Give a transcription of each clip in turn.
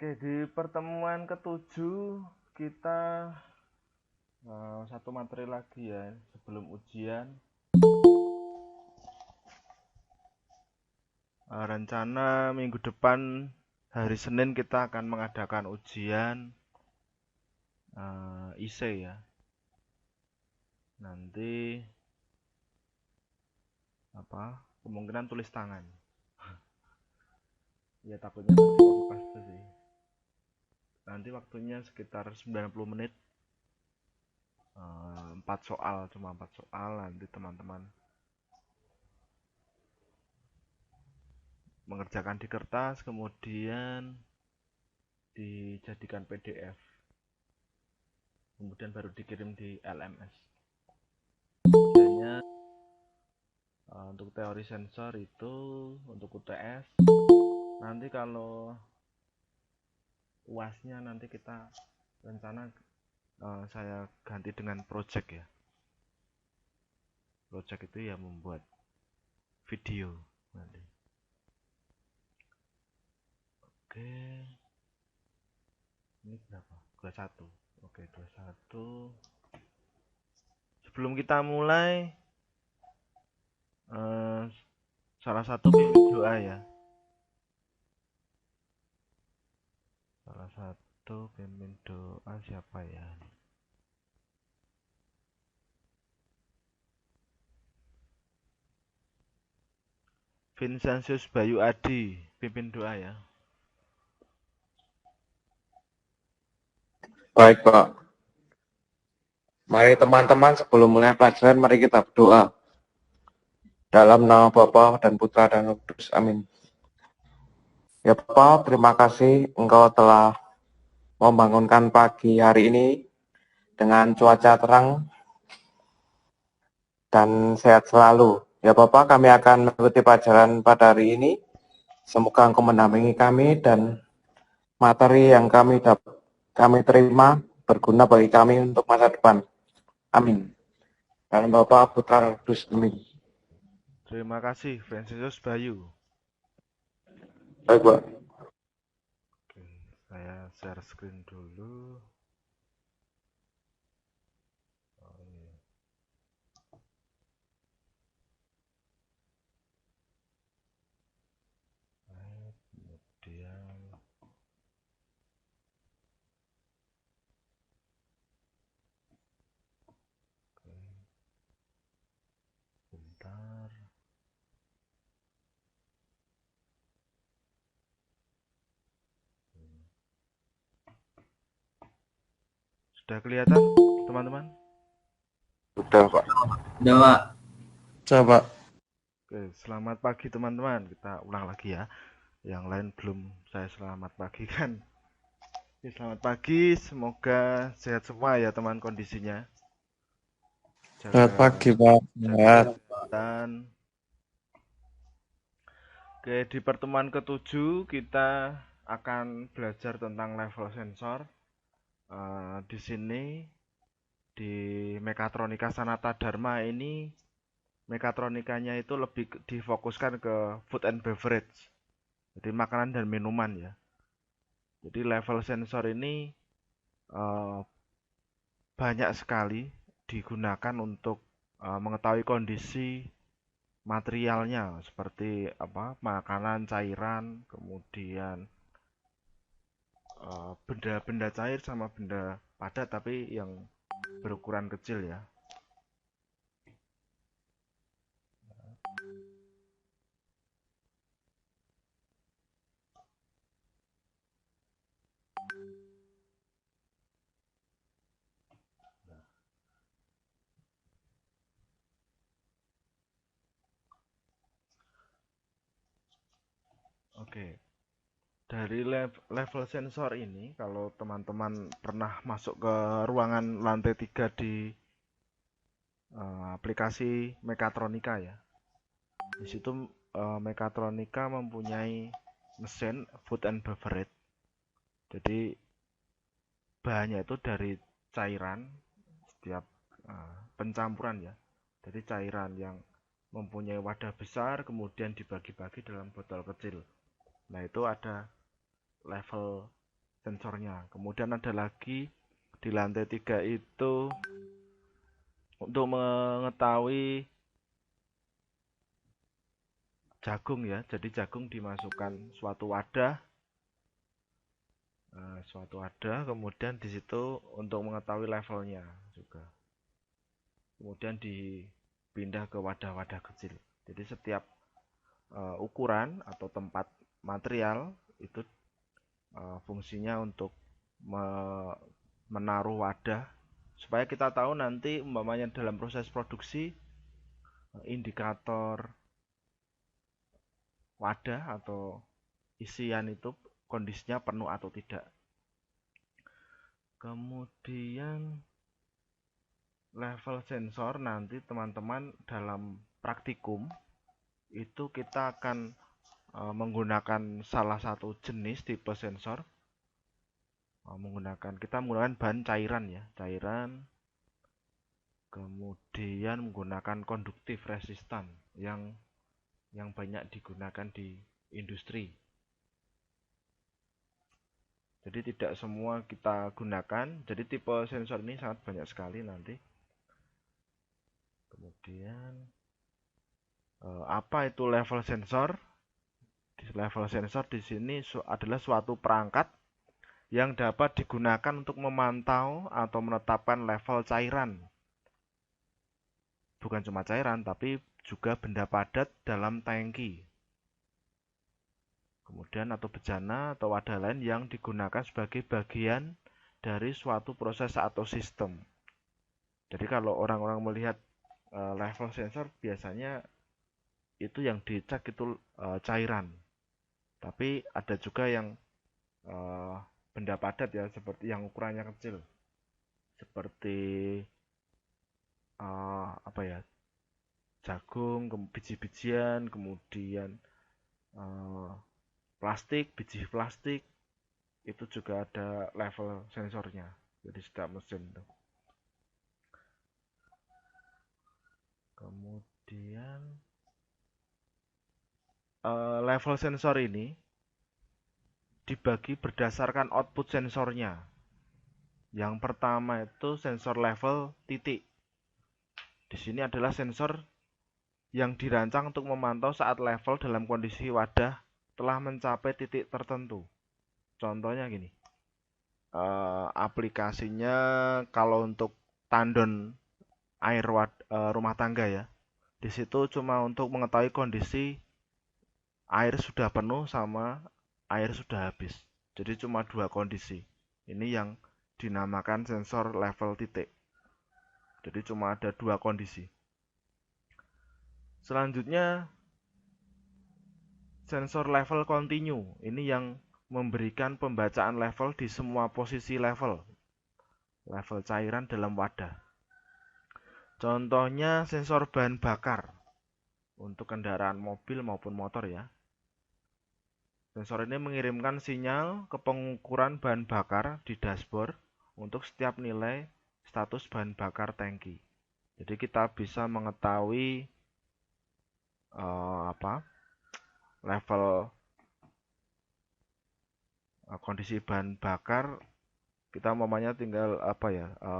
Oke, di pertemuan ketujuh kita satu materi lagi ya sebelum ujian. Rencana minggu depan hari Senin kita akan mengadakan ujian IC ya. Nanti kemungkinan tulis tangan. Ya takutnya nanti copy paste sih. Nanti waktunya sekitar 90 menit. 4 soal, cuma 4 soal. Nanti teman-teman mengerjakan di kertas, kemudian dijadikan PDF, kemudian baru dikirim di LMS. Biasanya untuk teori sensor itu untuk UTS. Nanti kalau UASnya nanti kita rencana saya ganti dengan project ya. Project itu ya membuat video nanti. Oke. Ini berapa? 21. Oke, 21. Sebelum kita mulai salah satu pimpin doa ya. Salah satu pimpin doa siapa ya? Vincentius Bayu Adi, pimpin doa ya. Baik, Pak. Mari teman-teman sebelum mulai pelajaran, mari kita berdoa. Dalam nama Bapa dan Putra dan Roh Kudus. Amin. Ya Bapak, terima kasih Engkau telah membangunkan pagi hari ini dengan cuaca terang dan sehat selalu. Ya Bapak, kami akan mengikuti pelajaran pada hari ini. Semoga Engkau mendampingi kami dan materi yang kami terima berguna bagi kami untuk masa depan. Amin. Dalam Bapa, Putra, dan Roh Kudus. Amin. Terima kasih, Vincentius Bayu. Baik, Pak. Oke, saya share screen dulu. Oh, iya. Kemudian bentar. Sudah kelihatan, teman-teman? Sudah, Pak. Udah, Pak. Coba. Oke, selamat pagi teman-teman. Kita ulang lagi ya. Yang lain belum saya selamat pagi kan. Oke, selamat pagi. Semoga sehat semua ya teman kondisinya. Selamat pagi, Pak. Jaga kesehatan. Oke, di pertemuan ketujuh kita akan belajar tentang level sensor. Di sini di Mekatronika Sanata Dharma ini mekatronikanya itu lebih difokuskan ke food and beverage, jadi makanan dan minuman ya. Jadi level sensor ini banyak sekali digunakan untuk mengetahui kondisi materialnya seperti makanan, cairan, kemudian benda-benda cair sama benda padat tapi yang berukuran kecil ya. Oke, dari level sensor ini, kalau teman-teman pernah masuk ke ruangan lantai 3 di aplikasi Mekatronika ya, di situ Mekatronika mempunyai mesin food and beverage. Jadi bahannya itu dari cairan, setiap pencampuran ya. Jadi cairan yang mempunyai wadah besar kemudian dibagi-bagi dalam botol kecil. Nah, itu ada level sensornya. Kemudian ada lagi di lantai 3 itu untuk mengetahui jagung ya. Jadi jagung dimasukkan suatu wadah, kemudian di situ untuk mengetahui levelnya juga. Kemudian dipindah ke wadah-wadah kecil. Jadi setiap ukuran atau tempat material itu fungsinya untuk menaruh wadah supaya kita tahu nanti umpamanya dalam proses produksi indikator wadah atau isian itu kondisinya penuh atau tidak. Kemudian level sensor nanti teman-teman dalam praktikum itu kita akan menggunakan salah satu jenis tipe sensor, kita menggunakan bahan cairan ya, kemudian menggunakan konduktif resistan yang banyak digunakan di industri. Jadi tidak semua kita gunakan, jadi tipe sensor ini sangat banyak sekali nanti. Kemudian apa itu level sensor? Level sensor di sini adalah suatu perangkat yang dapat digunakan untuk memantau atau menetapkan level cairan. Bukan cuma cairan, tapi juga benda padat dalam tangki. Kemudian atau bejana atau wadah lain yang digunakan sebagai bagian dari suatu proses atau sistem. Jadi kalau orang-orang melihat level sensor biasanya itu yang dicek itu cairan. Tapi ada juga yang benda padat ya, seperti yang ukurannya kecil, seperti jagung, biji-bijian, kemudian plastik, biji plastik, itu juga ada level sensornya. Jadi setiap mesin tuh. Kemudian level sensor ini dibagi berdasarkan output sensornya. Yang pertama itu sensor level titik. Di sini adalah sensor yang dirancang untuk memantau saat level dalam kondisi wadah telah mencapai titik tertentu. Contohnya gini, aplikasinya kalau untuk tandon air rumah tangga ya, di situ cuma untuk mengetahui kondisi air sudah penuh sama air sudah habis. Jadi cuma dua kondisi. Ini yang dinamakan sensor level titik. Jadi cuma ada dua kondisi. Selanjutnya sensor level continue. Ini yang memberikan pembacaan level di semua posisi level cairan dalam wadah. Contohnya sensor bahan bakar untuk kendaraan mobil maupun motor ya. Sensor ini mengirimkan sinyal ke pengukuran bahan bakar di dashboard untuk setiap nilai status bahan bakar tangki. Jadi kita bisa mengetahui level kondisi bahan bakar. Kita umpamanya tinggal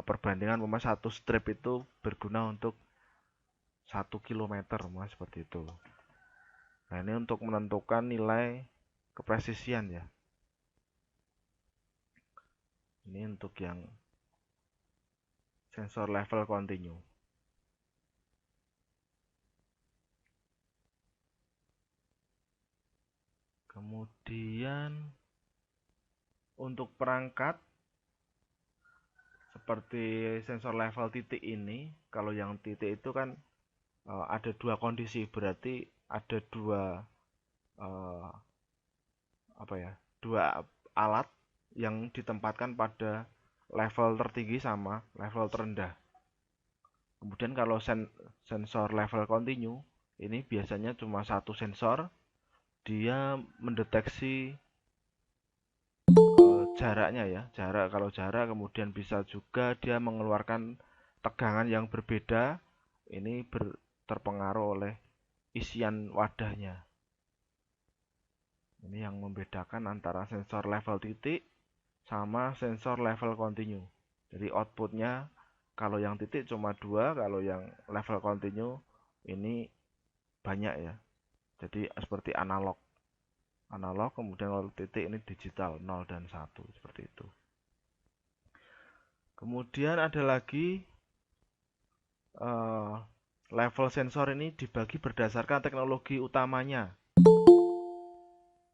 perbandingan umpamanya satu strip itu berguna untuk 1 kilometer seperti itu. Nah, ini untuk menentukan nilai kepresisian ya. Ini untuk yang sensor level continue. Kemudian untuk perangkat seperti sensor level titik ini, kalau yang titik itu kan ada dua kondisi, berarti ada dua alat yang ditempatkan pada level tertinggi sama level terendah. Kemudian kalau sensor level continue ini biasanya cuma satu sensor, dia mendeteksi jaraknya ya, kalau jarak, kemudian bisa juga dia mengeluarkan tegangan yang berbeda. Ini terpengaruh oleh isian wadahnya. Ini yang membedakan antara sensor level titik sama sensor level continue. Jadi outputnya kalau yang titik cuma 2, kalau yang level continue ini banyak ya. Jadi seperti analog. Analog kemudian kalau titik ini digital 0 dan 1 seperti itu. Kemudian ada lagi level sensor ini dibagi berdasarkan teknologi utamanya.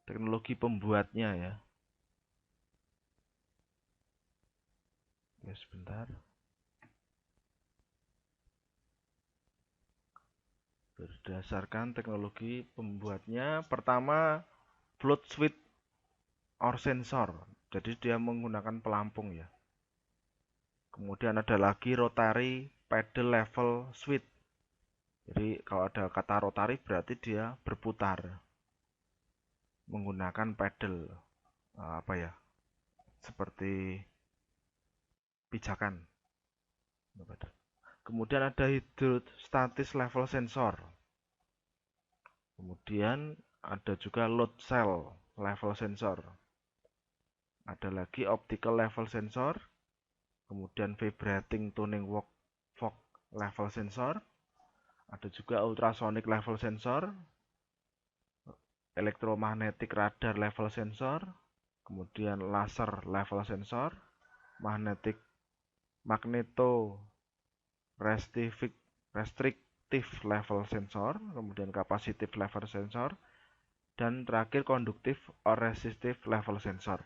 Teknologi pembuatnya ya. Ya sebentar. Berdasarkan teknologi pembuatnya, pertama float switch or sensor. Jadi dia menggunakan pelampung ya. Kemudian ada lagi rotary pedal level switch. Jadi kalau ada kata rotary berarti dia berputar menggunakan pedal apa ya? Seperti pijakan. Kemudian ada hydrostatic level sensor. Kemudian ada juga load cell level sensor. Ada lagi optical level sensor. Kemudian vibrating tuning fork level sensor. Ada juga ultrasonic level sensor. Electromagnetic radar level sensor. Kemudian laser level sensor. Magneto restrictive level sensor, kemudian capacitive level sensor, dan terakhir konduktif or resistive level sensor.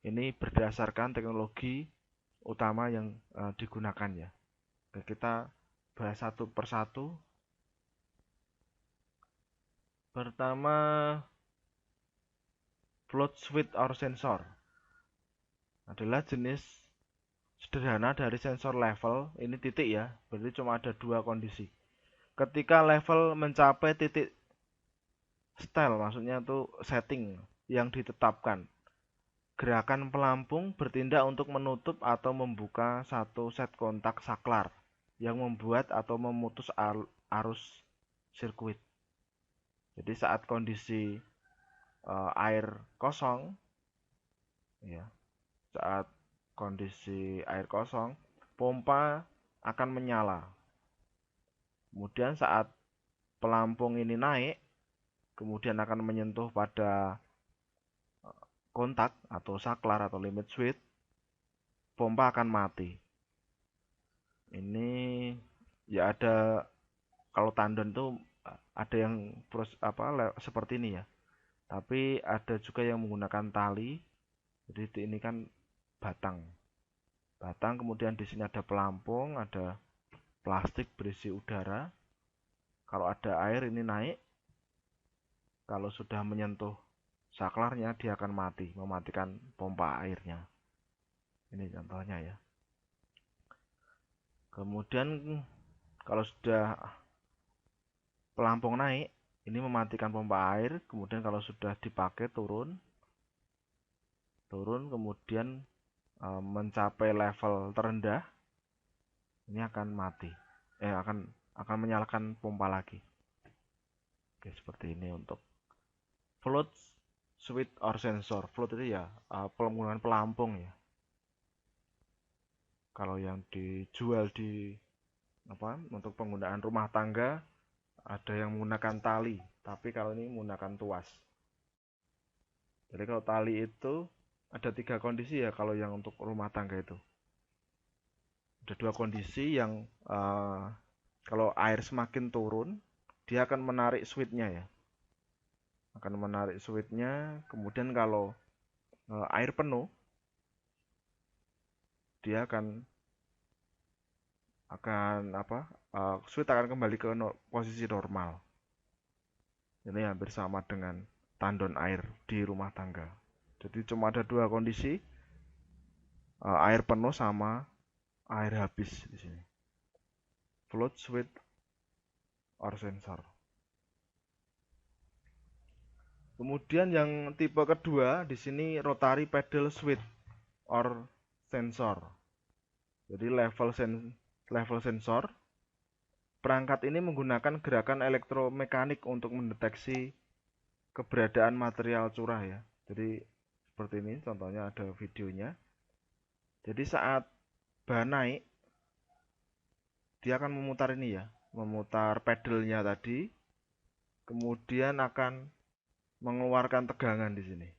Ini berdasarkan teknologi utama yang digunakan ya. Oke, kita bahas satu persatu. Pertama, float switch or sensor adalah jenis sederhana dari sensor level. Ini titik ya, berarti cuma ada 2 kondisi. Ketika level mencapai titik style, maksudnya itu setting yang ditetapkan, gerakan pelampung bertindak untuk menutup atau membuka satu set kontak saklar yang membuat atau memutus arus sirkuit. Jadi saat kondisi air kosong, ya, saat kondisi air kosong, pompa akan menyala. Kemudian saat pelampung ini naik, kemudian akan menyentuh pada kontak atau saklar atau limit switch, pompa akan mati. Ini ya ada, kalau tandon tuh ada yang seperti ini ya. Tapi ada juga yang menggunakan tali. Jadi ini kan batang. Batang kemudian di sini ada pelampung, ada plastik berisi udara. Kalau ada air ini naik. Kalau sudah menyentuh saklarnya dia akan mati, mematikan pompa airnya. Ini contohnya ya. Kemudian kalau sudah pelampung naik, ini mematikan pompa air. Kemudian kalau sudah dipakai turun kemudian mencapai level terendah, ini akan mati. Akan menyalakan pompa lagi. Oke, seperti ini untuk float switch or sensor. Float itu ya penggunaan pelampung ya. Kalau yang dijual untuk penggunaan rumah tangga ada yang menggunakan tali, tapi kalau ini menggunakan tuas. Jadi kalau tali itu ada 3 kondisi ya kalau yang untuk rumah tangga itu. Ada 2 kondisi yang kalau air semakin turun, dia akan menarik switchnya ya. Akan menarik switchnya, kemudian kalau air penuh, dia akan switch akan kembali ke posisi normal. Ini hampir sama dengan tandon air di rumah tangga. Jadi cuma ada 2 kondisi, air penuh sama air habis di sini. Float switch or sensor. Kemudian yang tipe kedua di sini rotary pedal switch or sensor. Jadi level sensor. Perangkat ini menggunakan gerakan elektromekanik untuk mendeteksi keberadaan material curah ya. Jadi seperti ini, contohnya ada videonya. Jadi saat bahan naik, dia akan memutar ini ya, memutar pedalnya tadi, kemudian akan mengeluarkan tegangan di sini.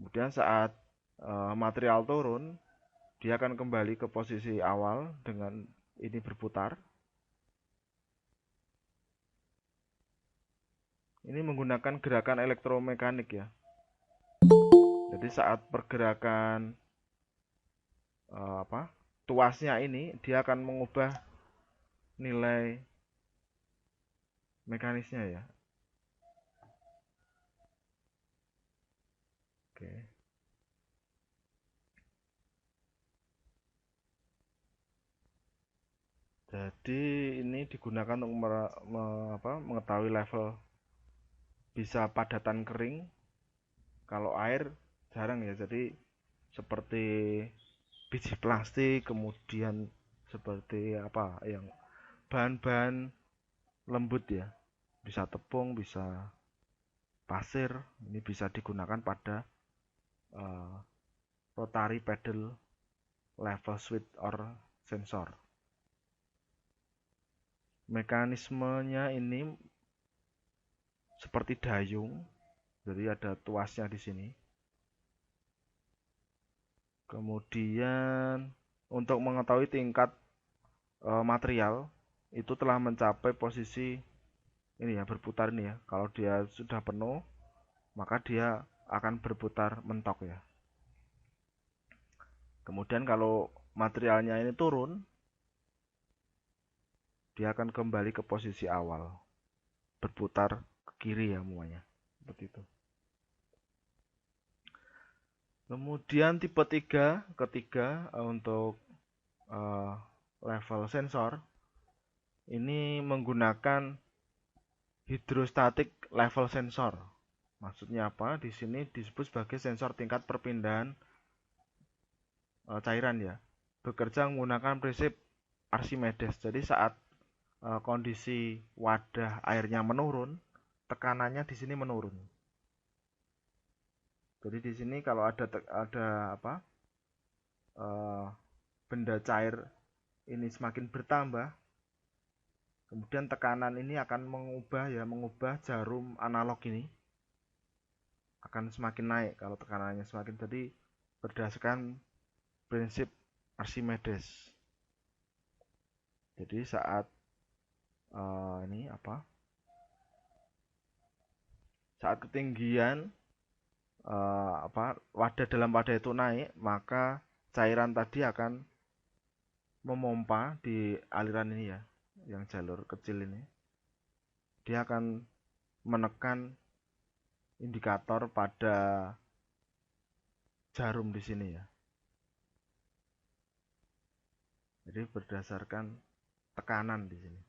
Kemudian saat material turun, dia akan kembali ke posisi awal dengan ini berputar. Ini menggunakan gerakan elektromekanik ya. Jadi saat pergerakan tuasnya ini, dia akan mengubah nilai mekanisnya ya. Oke. Jadi ini digunakan untuk mengetahui level, bisa padatan kering. Kalau air jarang ya. Jadi seperti biji plastik, kemudian seperti yang bahan-bahan lembut ya. Bisa tepung, bisa pasir. Ini bisa digunakan pada rotary pedal level switch or sensor. Mekanismenya ini seperti dayung, jadi ada tuasnya di sini. Kemudian untuk mengetahui tingkat material itu telah mencapai posisi ini ya, berputar ini ya. Kalau dia sudah penuh, maka dia akan berputar mentok ya. Kemudian kalau materialnya ini turun, dia akan kembali ke posisi awal, berputar ke kiri ya semuanya, seperti itu. Kemudian tipe ketiga untuk level sensor ini menggunakan hidrostatic level sensor. Maksudnya apa? Di sini disebut sebagai sensor tingkat perpindahan cairan ya. Bekerja menggunakan prinsip Archimedes. Jadi saat kondisi wadah airnya menurun, tekanannya di sini menurun. Jadi di sini kalau ada benda cair ini semakin bertambah, kemudian tekanan ini akan mengubah jarum analog ini akan semakin naik kalau tekanannya semakin. Jadi berdasarkan prinsip Archimedes. Jadi saat saat ketinggian dalam wadah itu naik, maka cairan tadi akan memompa di aliran ini ya, yang jalur kecil ini. Dia akan menekan indikator pada jarum di sini ya. Jadi berdasarkan tekanan di sini.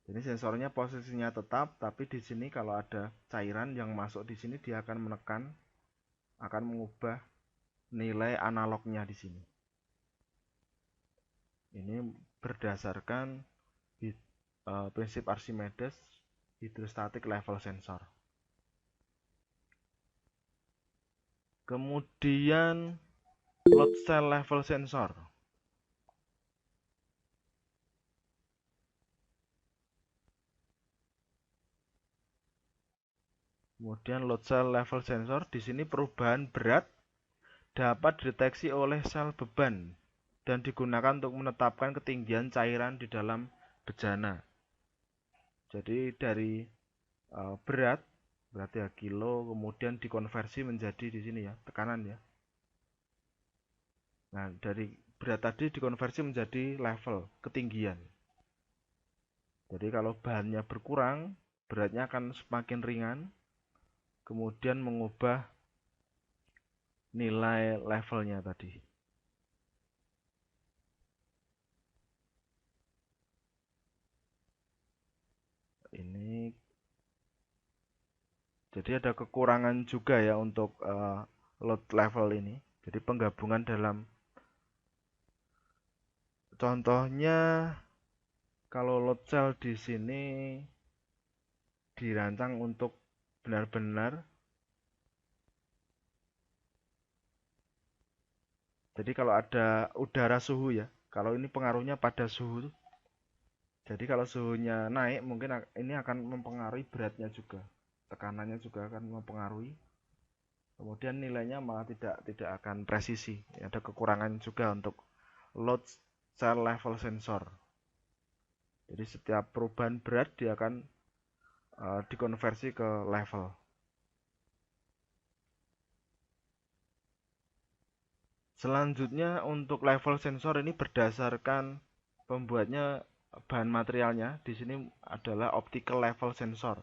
Jadi sensornya posisinya tetap, tapi di sini kalau ada cairan yang masuk di sini, dia akan menekan, akan mengubah nilai analognya di sini. Ini berdasarkan prinsip Archimedes hydrostatic level sensor. Kemudian load cell level sensor. Kemudian load cell level sensor, di sini perubahan berat dapat dideteksi oleh sel beban dan digunakan untuk menetapkan ketinggian cairan di dalam bejana. Jadi dari berat berarti ya kilo, kemudian dikonversi menjadi di sini ya tekanan ya. Nah dari berat tadi dikonversi menjadi level ketinggian. Jadi kalau bahannya berkurang, beratnya akan semakin ringan, kemudian mengubah nilai levelnya tadi. Ini jadi ada kekurangan juga ya untuk load level ini. Jadi penggabungan dalam contohnya kalau load cell di sini dirancang untuk benar-benar. Jadi kalau ada udara suhu ya, kalau ini pengaruhnya pada suhu. Jadi kalau suhunya naik, mungkin ini akan mempengaruhi beratnya juga, tekanannya juga akan mempengaruhi. Kemudian nilainya malah tidak akan presisi. Ada kekurangan juga untuk load cell level sensor. Jadi setiap perubahan berat dia akan dikonversi ke level. Selanjutnya untuk level sensor ini berdasarkan pembuatnya, bahan materialnya di sini adalah optical level sensor.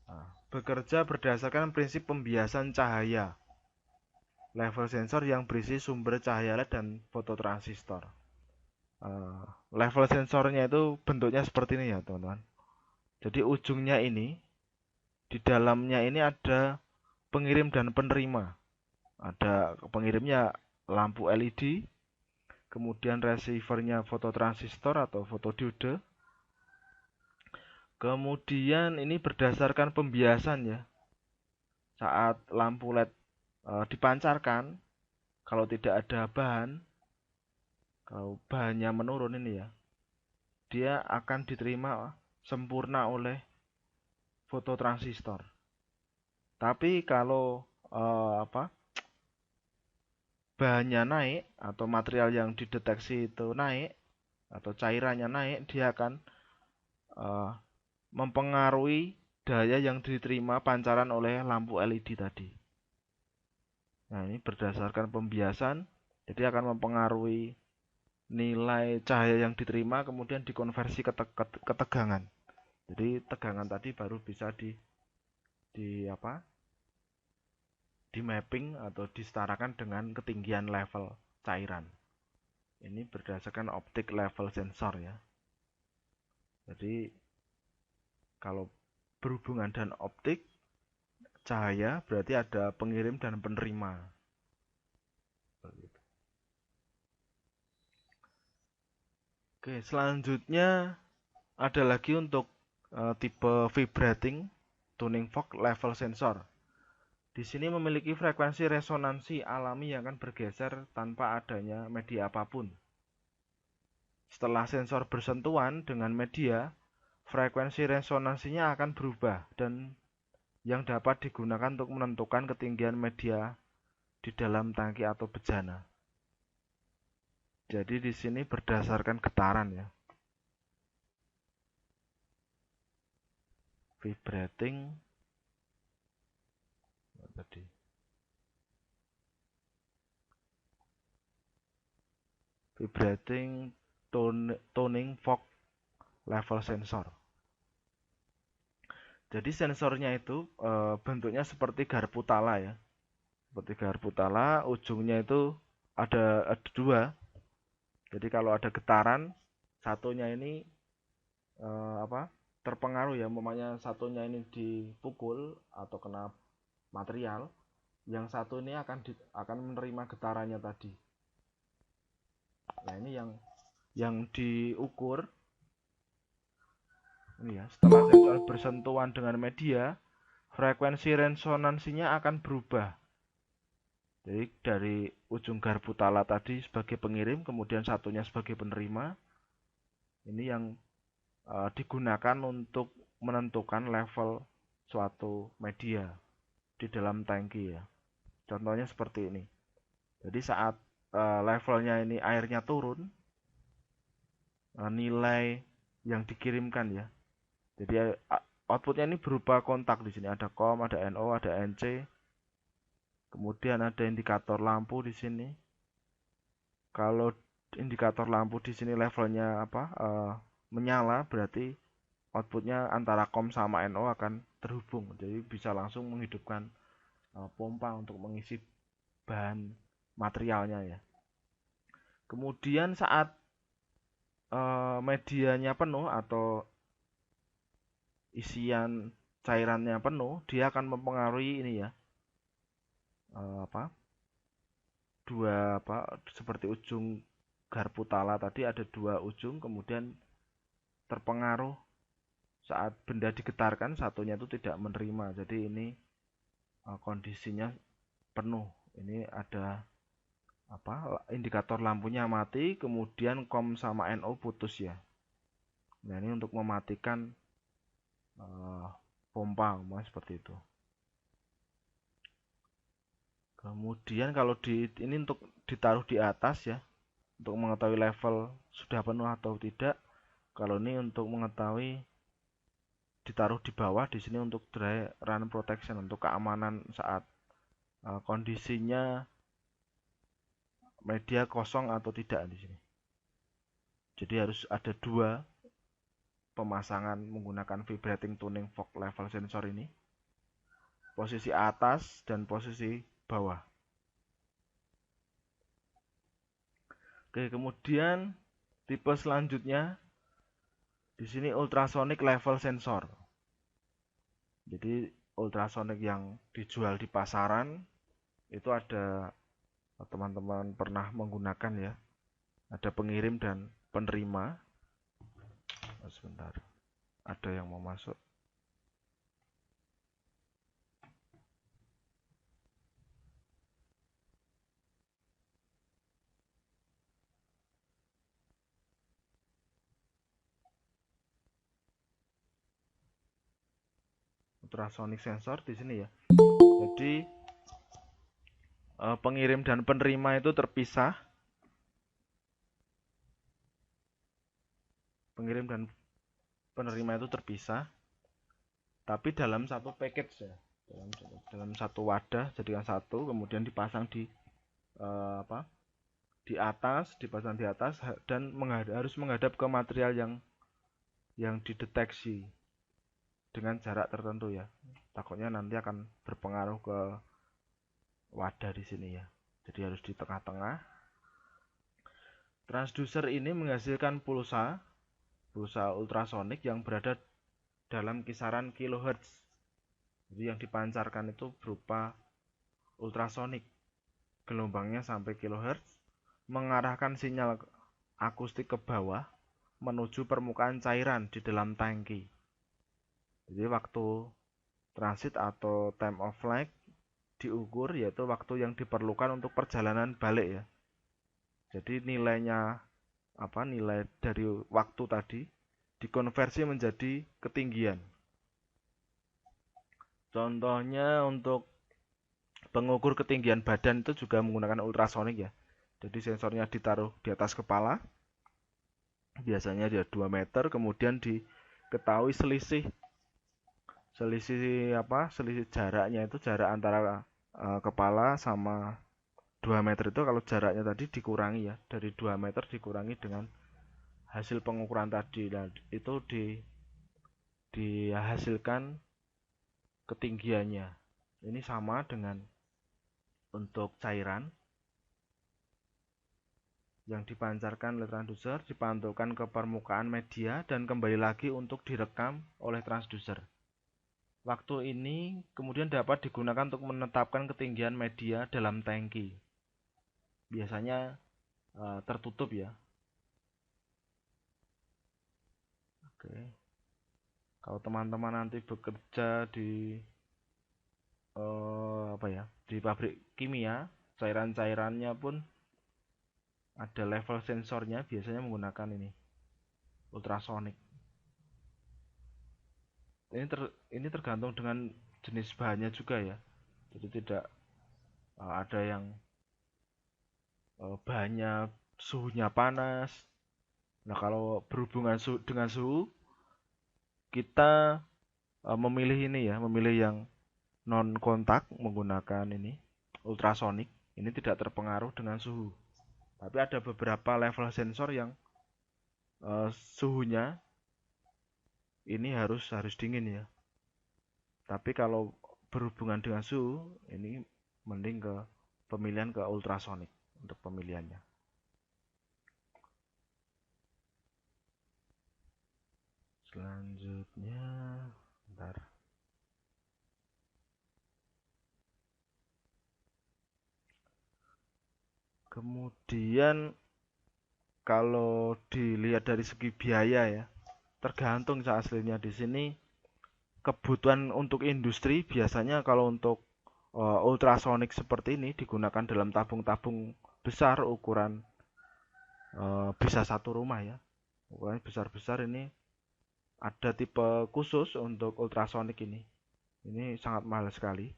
Nah, bekerja berdasarkan prinsip pembiasan cahaya. Level sensor yang berisi sumber cahaya LED dan fototransistor. Level sensornya itu bentuknya seperti ini ya teman-teman. Jadi ujungnya ini, di dalamnya ini ada pengirim dan penerima. Ada pengirimnya lampu LED, kemudian receivernya fototransistor atau fotodiode. Kemudian ini berdasarkan pembiasan ya. Saat lampu LED dipancarkan, kalau tidak ada bahan, kalau bahannya menurun ini ya, dia akan diterima sempurna oleh fototransistor. Tapi kalau bahannya naik atau material yang dideteksi itu naik atau cairannya naik, dia akan mempengaruhi daya yang diterima pancaran oleh lampu LED tadi. Nah, ini berdasarkan pembiasan, jadi akan mempengaruhi nilai cahaya yang diterima, kemudian dikonversi ke tegangan. Jadi tegangan tadi baru bisa di mapping atau disetarakan dengan ketinggian level cairan. Ini berdasarkan optic level sensor ya. Jadi kalau berhubungan dengan optik cahaya berarti ada pengirim dan penerima. Oke, selanjutnya ada lagi untuk tipe vibrating tuning fork level sensor. Di sini memiliki frekuensi resonansi alami yang akan bergeser tanpa adanya media apapun. Setelah sensor bersentuhan dengan media, frekuensi resonansinya akan berubah dan yang dapat digunakan untuk menentukan ketinggian media di dalam tangki atau bejana. Jadi di sini berdasarkan getaran ya. Vibrating tadi. Vibrating tuning fork level sensor. Jadi sensornya itu bentuknya seperti garpu tala ya. Seperti garpu tala, ujungnya itu ada dua. Jadi kalau ada getaran, satunya ini terpengaruh ya, umpamanya satunya ini dipukul atau kena material, yang satu ini akan menerima getarannya tadi. Nah, ini yang diukur ini ya, setelah sensor bersentuhan dengan media, frekuensi resonansinya akan berubah. Jadi dari ujung garpu tala tadi sebagai pengirim, kemudian satunya sebagai penerima. Ini yang digunakan untuk menentukan level suatu media di dalam tangki ya. Contohnya seperti ini. Jadi saat levelnya ini airnya turun, nilai yang dikirimkan ya. Jadi outputnya ini berupa kontak di sini. Ada COM, ada NO, ada NC. Kemudian ada indikator lampu di sini. Kalau indikator lampu di sini levelnya menyala, berarti outputnya antara COM sama NO akan terhubung. Jadi bisa langsung menghidupkan pompa untuk mengisi bahan materialnya ya. Kemudian saat medianya penuh atau isian cairannya penuh, dia akan mempengaruhi ini ya. Seperti ujung garpu tala tadi ada dua ujung, kemudian terpengaruh saat benda digetarkan satunya itu tidak menerima. Jadi ini kondisinya penuh. Ini ada indikator lampunya mati, kemudian COM sama NO putus ya. Nah, ini untuk mematikan pompa seperti itu. Kemudian kalau ini untuk ditaruh di atas ya, untuk mengetahui level sudah penuh atau tidak. Kalau ini untuk mengetahui ditaruh di bawah, di sini untuk dry run protection, untuk keamanan saat kondisinya media kosong atau tidak di sini. Jadi harus ada dua pemasangan menggunakan vibrating tuning fog level sensor ini. Posisi atas dan posisi bawah. Oke, kemudian tipe selanjutnya di sini ultrasonic level sensor. Jadi ultrasonic yang dijual di pasaran itu ada, teman-teman pernah menggunakan ya. Ada pengirim dan penerima. Sebentar, ada yang mau masuk. Ultrasonic sensor di sini ya. Jadi pengirim dan penerima itu terpisah. Pengirim dan penerima itu terpisah, tapi dalam satu package ya, dalam satu wadah, jadikan satu, kemudian dipasang di dipasang di atas dan harus menghadap ke material yang dideteksi dengan jarak tertentu ya. Takutnya nanti akan berpengaruh ke wadah di sini ya. Jadi harus di tengah-tengah. Transducer ini menghasilkan pulsa ultrasonik yang berada dalam kisaran kilohertz. Jadi yang dipancarkan itu berupa ultrasonik. Gelombangnya sampai kilohertz, mengarahkan sinyal akustik ke bawah menuju permukaan cairan di dalam tangki. Jadi waktu transit atau time of flight diukur, yaitu waktu yang diperlukan untuk perjalanan balik ya. Jadi nilai dari waktu tadi dikonversi menjadi ketinggian. Contohnya untuk pengukur ketinggian badan itu juga menggunakan ultrasonik ya. Jadi sensornya ditaruh di atas kepala, biasanya dia 2 meter, kemudian diketahui selisih jaraknya itu, jarak antara kepala sama 2 meter itu, kalau jaraknya tadi dikurangi ya, dari 2 meter dikurangi dengan hasil pengukuran tadi, dan itu dihasilkan ketinggiannya. Ini sama dengan untuk cairan yang dipancarkan oleh transducer, dipantulkan ke permukaan media dan kembali lagi untuk direkam oleh transducer. Waktu ini kemudian dapat digunakan untuk menetapkan ketinggian media dalam tangki. Biasanya tertutup ya. Oke. Kalau teman-teman nanti bekerja di di pabrik kimia, cairan-cairannya pun ada level sensornya, biasanya menggunakan ini ultrasonik. Ini tergantung dengan jenis bahannya juga ya. Jadi tidak ada yang bahannya suhunya panas. Nah, kalau berhubungan dengan suhu, kita memilih yang non kontak menggunakan ini ultrasonik. Ini tidak terpengaruh dengan suhu. Tapi ada beberapa level sensor yang suhunya ini harus dingin ya. Tapi kalau berhubungan dengan suhu, ini mending ke pemilihan ke ultrasonik untuk pemilihannya. Selanjutnya, bentar. Kemudian kalau dilihat dari segi biaya ya, tergantung aslinya di sini. Kebutuhan untuk industri biasanya kalau untuk ultrasonik seperti ini digunakan dalam tabung-tabung besar ukuran bisa satu rumah ya. Ukuran besar-besar ini ada tipe khusus untuk ultrasonik ini. Ini sangat mahal sekali.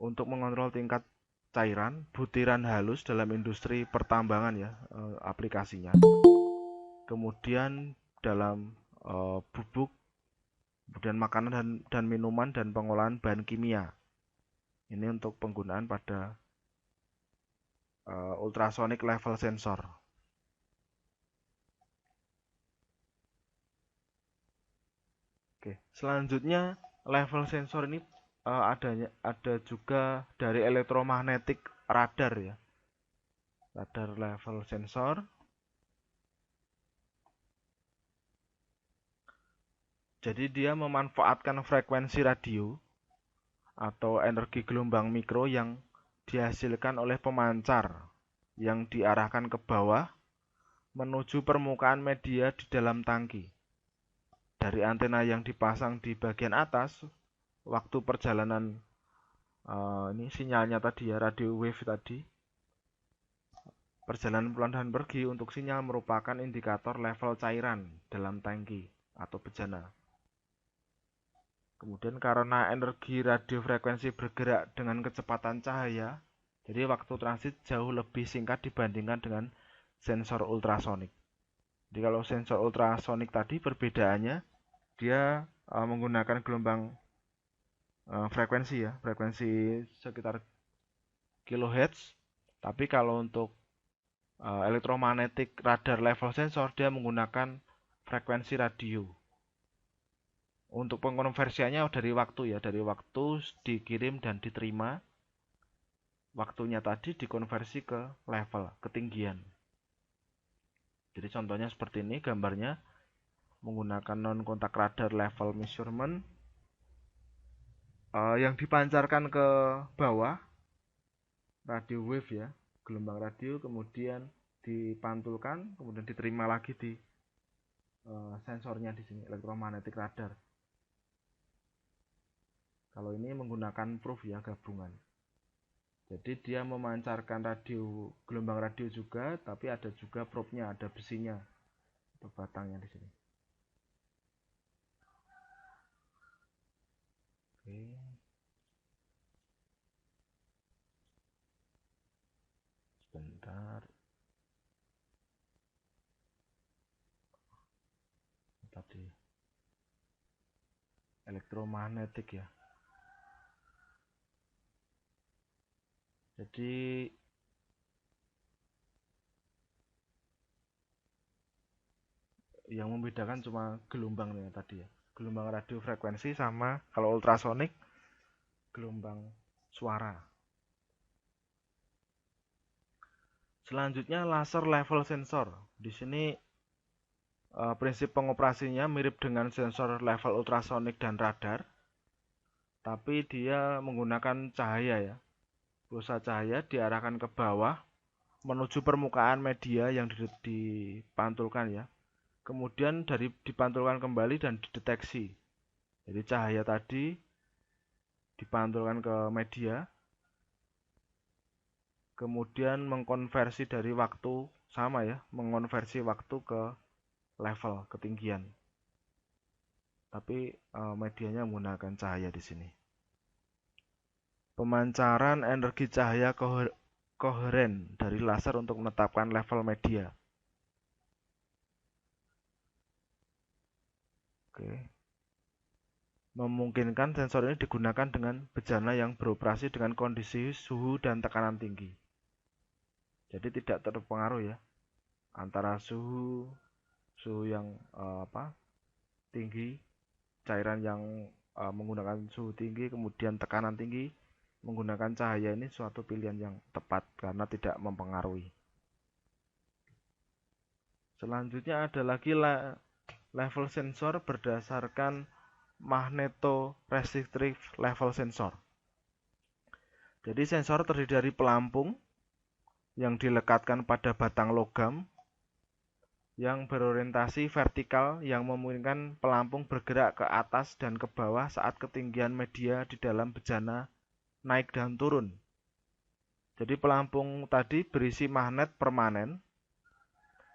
Untuk mengontrol tingkat cairan, butiran halus dalam industri pertambangan ya aplikasinya. Kemudian dalam bubuk, kemudian makanan dan minuman dan pengolahan bahan kimia. Ini untuk penggunaan pada ultrasonic level sensor. Oke, selanjutnya level sensor ini ada juga dari elektromagnetik radar ya. Radar level sensor. Jadi dia memanfaatkan frekuensi radio atau energi gelombang mikro yang dihasilkan oleh pemancar yang diarahkan ke bawah menuju permukaan media di dalam tangki. Dari antena yang dipasang di bagian atas, waktu perjalanan ini sinyalnya tadi ya, radio wave tadi, perjalanan pulang dan pergi untuk sinyal merupakan indikator level cairan dalam tangki atau bejana. Kemudian karena energi radio frekuensi bergerak dengan kecepatan cahaya, jadi waktu transit jauh lebih singkat dibandingkan dengan sensor ultrasonik. Jadi kalau sensor ultrasonik tadi perbedaannya dia menggunakan gelombang frekuensi ya, frekuensi sekitar kilohertz. Tapi kalau untuk elektromagnetik radar level sensor dia menggunakan frekuensi radio. Untuk pengkonversiannya dari waktu ya, dari waktu dikirim dan diterima. Waktunya tadi dikonversi ke level, ketinggian. Jadi contohnya seperti ini gambarnya menggunakan non-kontak radar level measurement yang dipancarkan ke bawah radio wave ya, gelombang radio, kemudian dipantulkan, kemudian diterima lagi di sensornya di sini, elektromagnetik radar. Kalau ini menggunakan probe ya, gabungan. Jadi dia memancarkan radio, gelombang radio juga, tapi ada juga probe-nya, ada besinya atau batangnya di sini. Oke. Sebentar. Tadi elektromagnetik ya. Jadi yang membedakan cuma gelombangnya tadi ya. Gelombang radio frekuensi sama kalau ultrasonik gelombang suara. Selanjutnya laser level sensor. Di sini prinsip pengoperasinya mirip dengan sensor level ultrasonik dan radar, tapi dia menggunakan cahaya ya. Pulsa cahaya diarahkan ke bawah menuju permukaan media yang dipantulkan ya. Kemudian dipantulkan kembali dan dideteksi. Jadi cahaya tadi dipantulkan ke media, kemudian mengkonversi dari waktu sama ya, mengonversi waktu ke level ketinggian. Tapi medianya menggunakan cahaya di sini. Pemancaran energi cahaya koheren dari laser untuk menetapkan level media. Oke. Memungkinkan sensor ini digunakan dengan bejana yang beroperasi dengan kondisi suhu dan tekanan tinggi. Jadi tidak terpengaruh ya antara suhu yang tinggi, cairan yang menggunakan suhu tinggi, kemudian tekanan tinggi. Menggunakan cahaya ini suatu pilihan yang tepat karena tidak mempengaruhi. Selanjutnya ada lagi level sensor berdasarkan magnetoresistive level sensor. Jadi sensor terdiri dari pelampung yang dilekatkan pada batang logam yang berorientasi vertikal yang memungkinkan pelampung bergerak ke atas dan ke bawah saat ketinggian media di dalam bejana naik dan turun. Jadi pelampung tadi berisi magnet permanen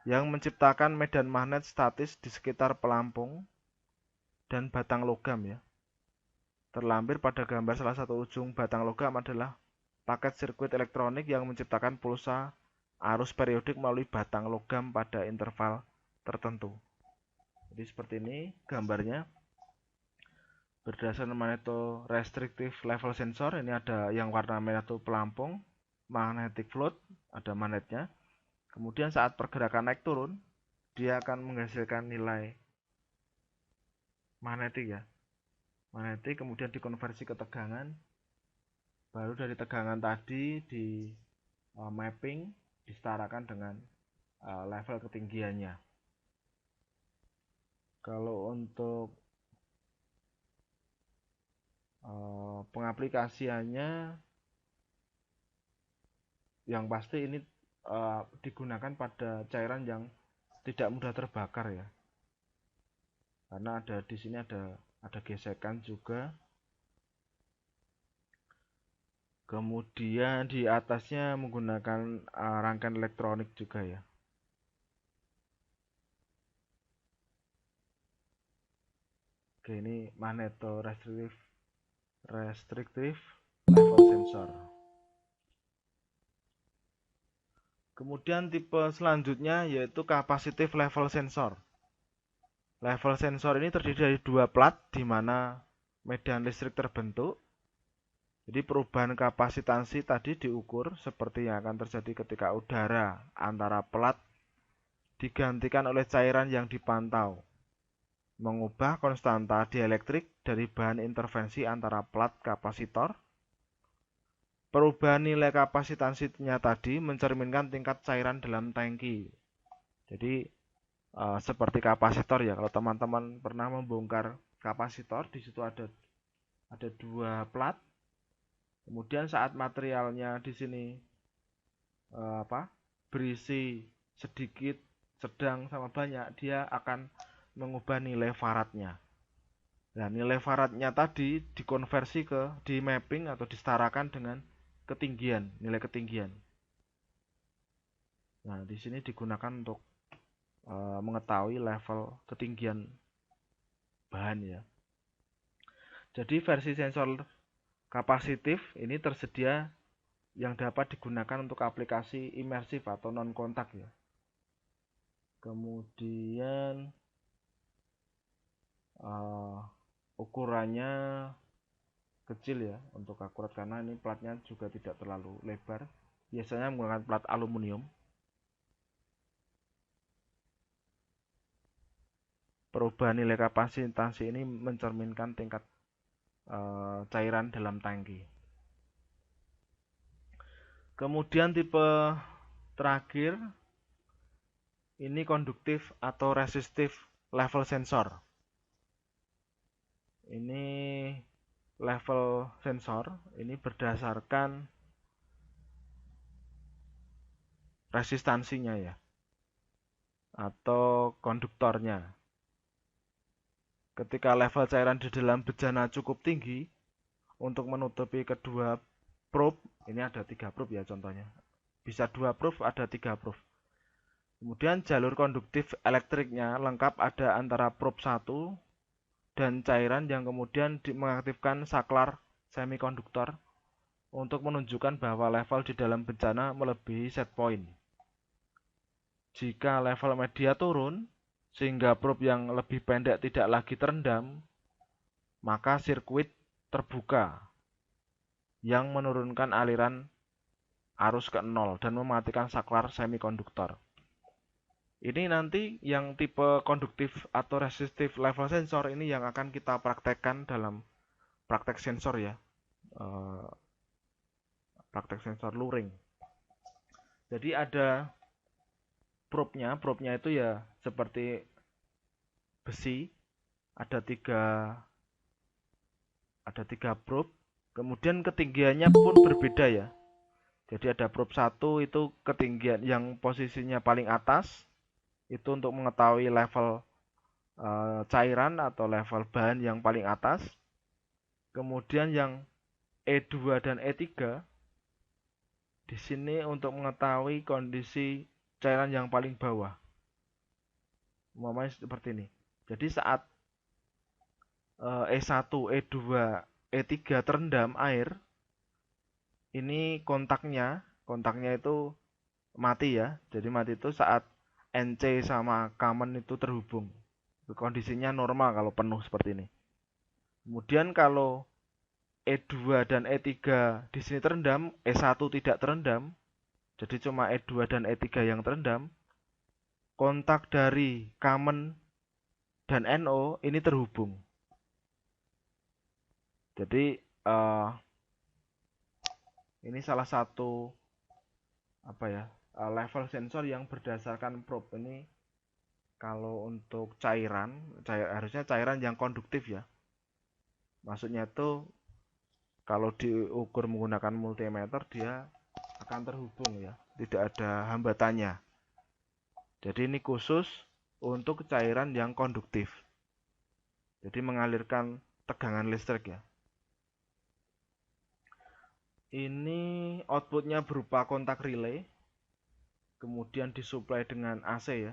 yang menciptakan medan magnet statis di sekitar pelampung dan batang logam ya. Terlampir pada gambar salah satu ujung batang logam adalah paket sirkuit elektronik yang menciptakan pulsa arus periodik melalui batang logam pada interval tertentu. Jadi seperti ini gambarnya. Berdasarkan magnetorestrictive level sensor, ini ada yang warna merah itu pelampung, magnetic float, ada magnetnya. Kemudian saat pergerakan naik turun, dia akan menghasilkan nilai magnetik ya. Magnetik kemudian dikonversi ke tegangan, baru dari tegangan tadi di mapping disetarakan dengan level ketinggiannya. Kalau untuk pengaplikasiannya yang pasti ini digunakan pada cairan yang tidak mudah terbakar ya, karena ada di sini ada gesekan juga. Kemudian di atasnya menggunakan rangkaian elektronik juga ya. Oke, ini magnetorestrictive level sensor. Kemudian tipe selanjutnya yaitu capacitive level sensor. Level sensor ini terdiri dari dua plat di mana medan listrik terbentuk. Jadi perubahan kapasitansi tadi diukur seperti yang akan terjadi ketika udara antara plat digantikan oleh cairan yang dipantau, mengubah konstanta dielektrik dari bahan intervensi antara plat kapasitor. Perubahan nilai kapasitansinya tadi mencerminkan tingkat cairan dalam tangki. Jadi seperti kapasitor ya, kalau teman-teman pernah membongkar kapasitor, di situ ada dua plat. Kemudian saat materialnya di sini berisi sedikit, sedang, sama banyak, dia akan mengubah nilai faradnya. Nah, nilai faradnya tadi dikonversi di mapping atau disetarakan dengan ketinggian, nilai ketinggian. Nah, di sini digunakan untuk mengetahui level ketinggian bahan ya. Jadi versi sensor kapasitif ini tersedia yang dapat digunakan untuk aplikasi imersif atau non kontak ya. Kemudian ukurannya kecil ya untuk akurat, karena ini platnya juga tidak terlalu lebar. Biasanya menggunakan plat aluminium. Perubahan nilai kapasitansi ini mencerminkan tingkat cairan dalam tangki. Kemudian tipe terakhir ini konduktif atau resistif level sensor. Ini level sensor ini berdasarkan resistansinya ya, atau konduktornya. Ketika level cairan di dalam bejana cukup tinggi untuk menutupi kedua probe, ini ada 3 probe ya contohnya, bisa 2 probe, ada 3 probe. Kemudian jalur konduktif elektriknya lengkap ada antara probe 1 dan cairan yang kemudian mengaktifkan saklar semikonduktor untuk menunjukkan bahwa level di dalam bejana melebihi set point. Jika level media turun sehingga probe yang lebih pendek tidak lagi terendam, maka sirkuit terbuka yang menurunkan aliran arus ke 0 dan mematikan saklar semikonduktor. Ini nanti yang tipe konduktif atau resistif level sensor ini yang akan kita praktekkan dalam praktek sensor ya, praktek sensor luring. Jadi ada probe-nya itu ya seperti besi, ada tiga probe, kemudian ketinggiannya pun berbeda ya. Jadi ada probe 1 itu ketinggian yang posisinya paling atas, itu untuk mengetahui level cairan atau level bahan yang paling atas. Kemudian yang E2 dan E3 di sini untuk mengetahui kondisi cairan yang paling bawah. Umpamanya seperti ini. Jadi saat E1, E2, E3 terendam air, ini kontaknya itu mati ya. Jadi mati itu saat NC sama Kamen itu terhubung. Kondisinya normal kalau penuh seperti ini. Kemudian kalau E2 dan E3 di sini terendam, E1 tidak terendam, jadi cuma E2 dan E3 yang terendam, kontak dari Kamen dan NO ini terhubung. Jadi ini salah satu level sensor yang berdasarkan probe ini. Kalau untuk harusnya cairan yang konduktif ya. Maksudnya itu kalau diukur menggunakan multimeter dia akan terhubung ya, tidak ada hambatannya. Jadi ini khusus untuk cairan yang konduktif. Jadi mengalirkan tegangan listrik ya. Ini outputnya berupa kontak relay, kemudian disuplai dengan AC ya.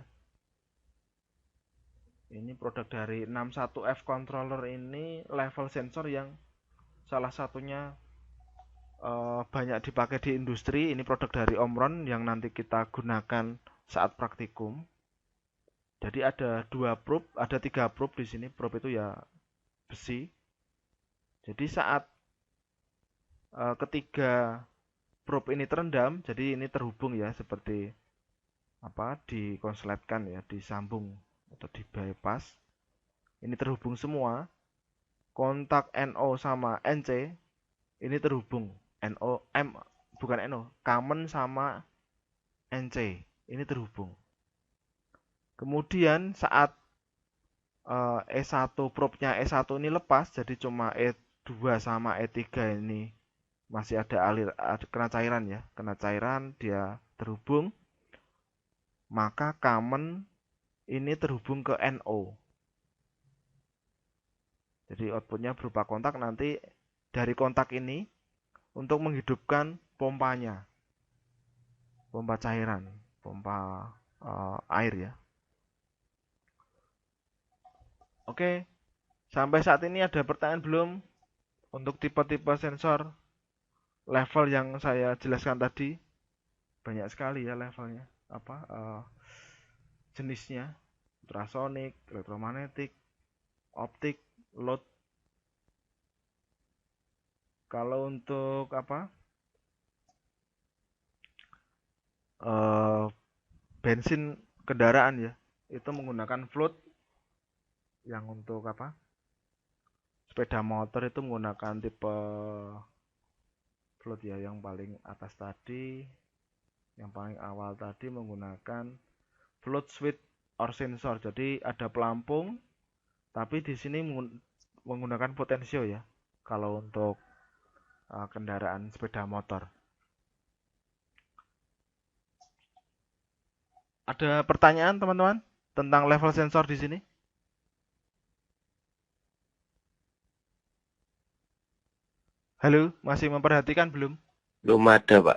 Ini produk dari 61F controller, ini level sensor yang salah satunya banyak dipakai di industri. Ini produk dari Omron yang nanti kita gunakan saat praktikum. Jadi ada 3 probe di sini. Probe itu ya besi. Jadi saat ketiga probe ini terendam, jadi ini terhubung ya, seperti dikonsletkan ya, disambung atau di bypass. Ini terhubung semua. Kontak NO sama NC ini terhubung. Kamen sama NC ini terhubung. Kemudian saat E1 probe-nya E1 ini lepas, jadi cuma E2 sama E3 ini masih ada kena cairan ya, kena cairan dia terhubung, maka Kamen ini terhubung ke NO. Jadi outputnya berupa kontak. Nanti dari kontak ini untuk menghidupkan pompanya, pompa cairan, pompa air ya. Oke, sampai saat ini ada pertanyaan belum untuk tipe-tipe sensor level yang saya jelaskan tadi? Banyak sekali ya levelnya, jenisnya: ultrasonik, elektromagnetik, optik, load. Kalau untuk bensin kendaraan ya, itu menggunakan float. Yang untuk sepeda motor itu menggunakan tipe float ya, yang paling atas tadi, yang paling awal tadi menggunakan float switch or sensor. Jadi ada pelampung, tapi di sini menggunakan potensio ya. Kalau untuk kendaraan sepeda motor. Ada pertanyaan teman-teman tentang level sensor di sini? Halo, masih memperhatikan belum? Belum ada, Pak.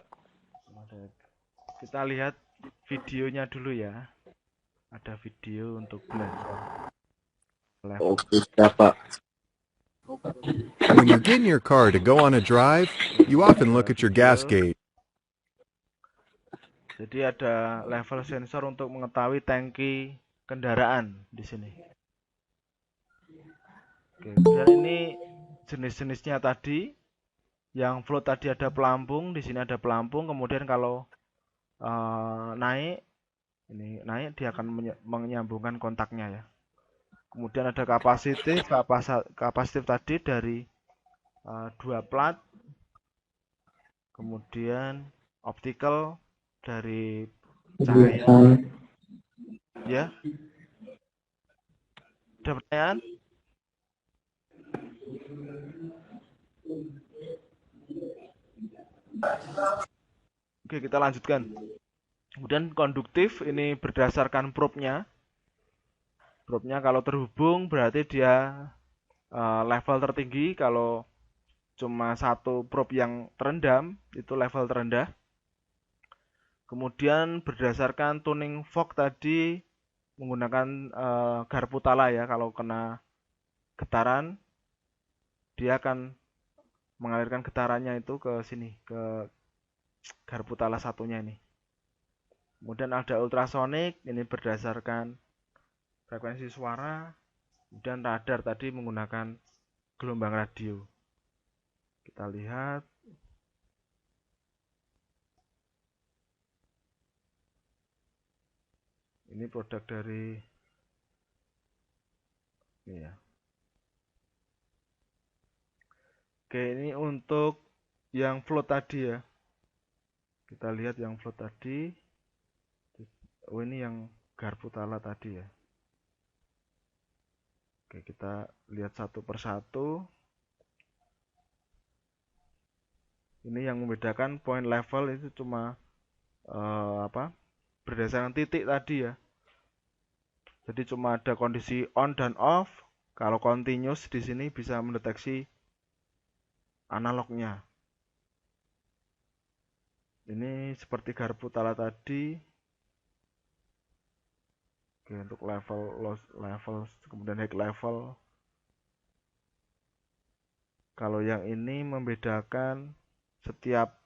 Kita lihat videonya dulu ya. Ada video untuk belajar level. Oke, Pak. When you get in your car to go on a drive, you often look at your gas gauge. Jadi ada level sensor untuk mengetahui tangki kendaraan di sini. Oke, dan ini jenis-jenisnya tadi. Yang float tadi ada pelampung, di sini ada pelampung. Kemudian kalau naik dia akan menyambungkan kontaknya ya. Kemudian ada kapasitif tadi dari 2 plat. Kemudian optical dari cahaya. Ya. Ada pertanyaan? Oke, kita lanjutkan. Kemudian konduktif ini berdasarkan probe-nya. Probe-nya kalau terhubung berarti dia level tertinggi, kalau cuma satu probe yang terendam itu level terendah. Kemudian berdasarkan tuning fork tadi menggunakan garpu tala ya, kalau kena getaran dia akan mengalirkan getarannya itu ke sini, ke garpu tala satunya ini. Kemudian ada ultrasonik, ini berdasarkan frekuensi suara. Kemudian radar tadi menggunakan gelombang radio. Kita lihat. Ini produk dari ini ya. Oke, ini untuk yang float tadi ya. Kita lihat yang float tadi. Oh, ini yang garpu tala tadi ya. Oke, kita lihat satu persatu. Ini yang membedakan point level itu cuma berdasarkan titik tadi ya. Jadi cuma ada kondisi on dan off. Kalau continuous di sini bisa mendeteksi analognya. Ini seperti garpu tala tadi. Oke, untuk level low level, kemudian high level. Kalau yang ini membedakan setiap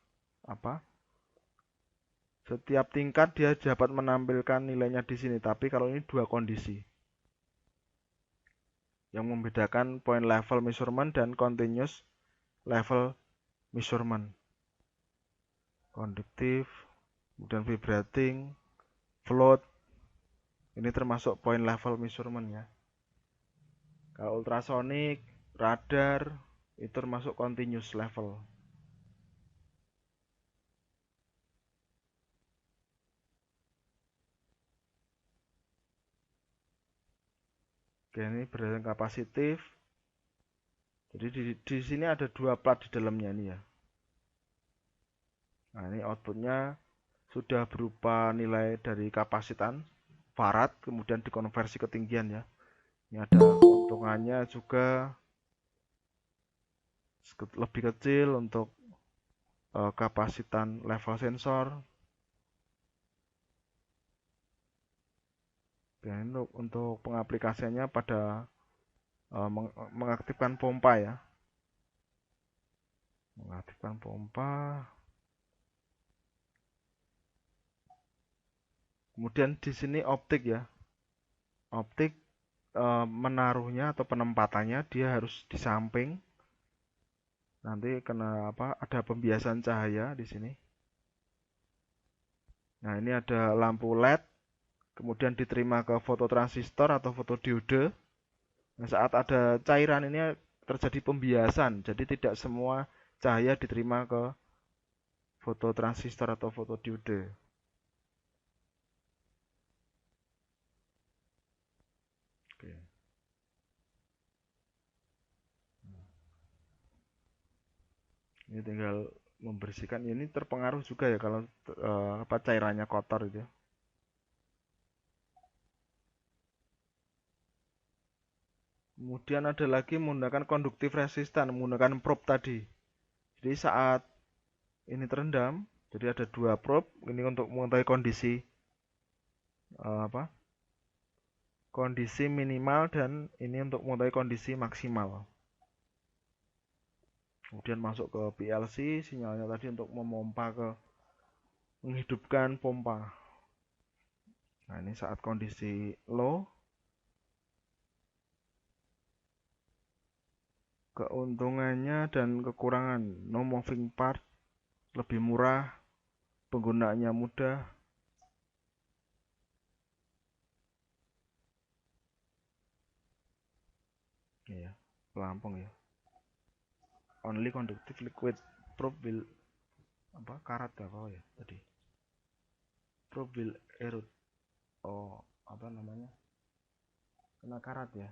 setiap tingkat dia dapat menampilkan nilainya di sini, tapi kalau ini dua kondisi. Yang membedakan point level measurement dan continuous level measurement. Konduktif, kemudian vibrating, float. Ini termasuk point level measurement ya. Kalau ultrasonic, radar, itu termasuk continuous level. Oke, ini berdasarkan kapasitif. Jadi di sini ada dua plat di dalamnya ini ya. Nah, ini outputnya sudah berupa nilai dari kapasitan farad, kemudian dikonversi ketinggian ya. Ini ada keuntungannya juga lebih kecil untuk kapasitan level sensor. Dan untuk pengaplikasiannya pada mengaktifkan pompa ya. Mengaktifkan pompa. Kemudian di sini optik ya. Optik menaruhnya atau penempatannya dia harus di samping. Nanti kena ada pembiasan cahaya di sini. Nah, ini ada lampu LED, kemudian diterima ke fototransistor atau fotodiode. Nah, saat ada cairan ini terjadi pembiasan, jadi tidak semua cahaya diterima ke fototransistor atau fotodiode. Oke. Ini tinggal membersihkan. Ini terpengaruh juga ya kalau cairannya kotor itu. Kemudian ada lagi menggunakan konduktif resistan, menggunakan probe tadi. Jadi saat ini terendam, jadi ada dua probe. Ini untuk mengetahui kondisi kondisi minimal, dan ini untuk mengetahui kondisi maksimal. Kemudian masuk ke PLC, sinyalnya tadi untuk menghidupkan pompa. Nah, ini saat kondisi low. Keuntungannya dan kekurangan: no moving part, lebih murah, penggunaannya mudah. Ya, pelampung ya. Only conductive liquid probe will karat apa ya tadi? Probe will erode. Oh, kena karat ya.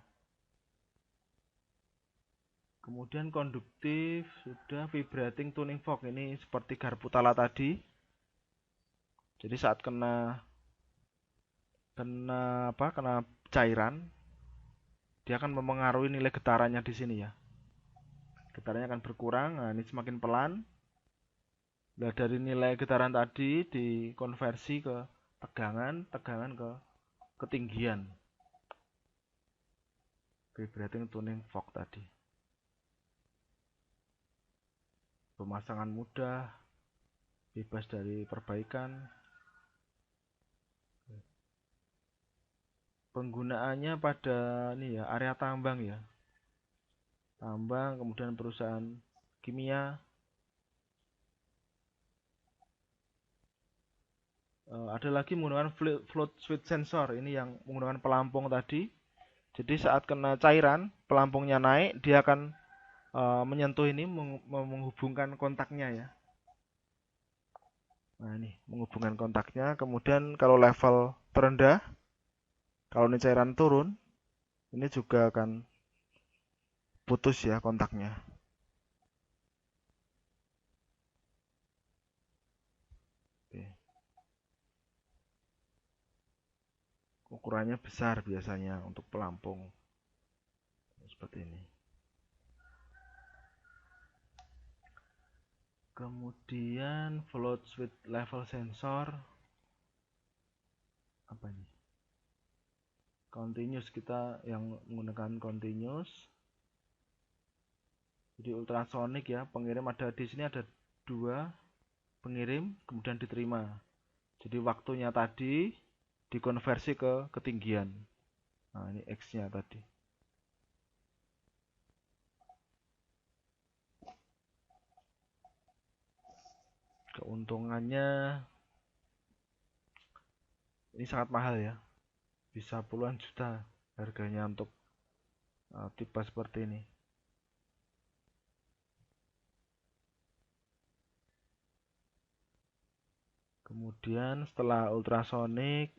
Kemudian konduktif sudah. Vibrating tuning fork ini seperti garpu tala tadi. Jadi saat kena kena apa? Kena cairan, dia akan mempengaruhi nilai getarannya di sini ya. Getarannya akan berkurang. Nah, ini semakin pelan. Nah, dari nilai getaran tadi dikonversi ke tegangan, tegangan ke ketinggian. Vibrating tuning fork tadi. Pemasangan mudah, bebas dari perbaikan. Penggunaannya pada ini ya, area tambang ya. Tambang, kemudian perusahaan kimia. Ada lagi menggunakan float switch sensor. Ini yang menggunakan pelampung tadi. Jadi saat kena cairan, pelampungnya naik, dia akan menyentuh ini, menghubungkan kontaknya ya. Nah ini, menghubungkan kontaknya. Kemudian kalau level terendah, kalau ini cairan turun, ini juga akan putus ya kontaknya. Oke. Ukurannya besar biasanya untuk pelampung. Seperti ini. Kemudian float switch level sensor. Apa ini? Continuous, kita yang menggunakan continuous. Jadi ultrasonic ya, pengirim ada di sini ada 2 pengirim, kemudian diterima. Jadi waktunya tadi dikonversi ke ketinggian. Nah, ini X-nya tadi. Keuntungannya ini sangat mahal ya. Bisa puluhan juta harganya untuk tipe seperti ini. Kemudian setelah ultrasonic,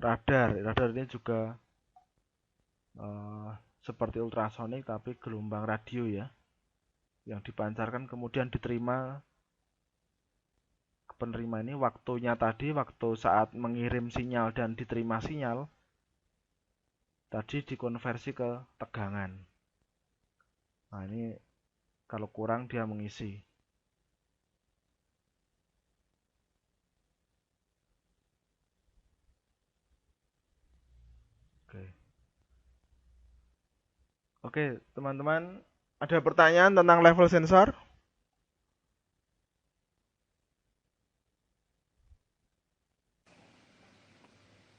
radar ini juga seperti ultrasonic tapi gelombang radio ya, yang dipancarkan kemudian diterima ke penerima. Ini waktunya tadi, waktu saat mengirim sinyal dan diterima sinyal tadi dikonversi ke tegangan. Nah ini kalau kurang dia mengisi. Oke, teman-teman, ada pertanyaan tentang level sensor?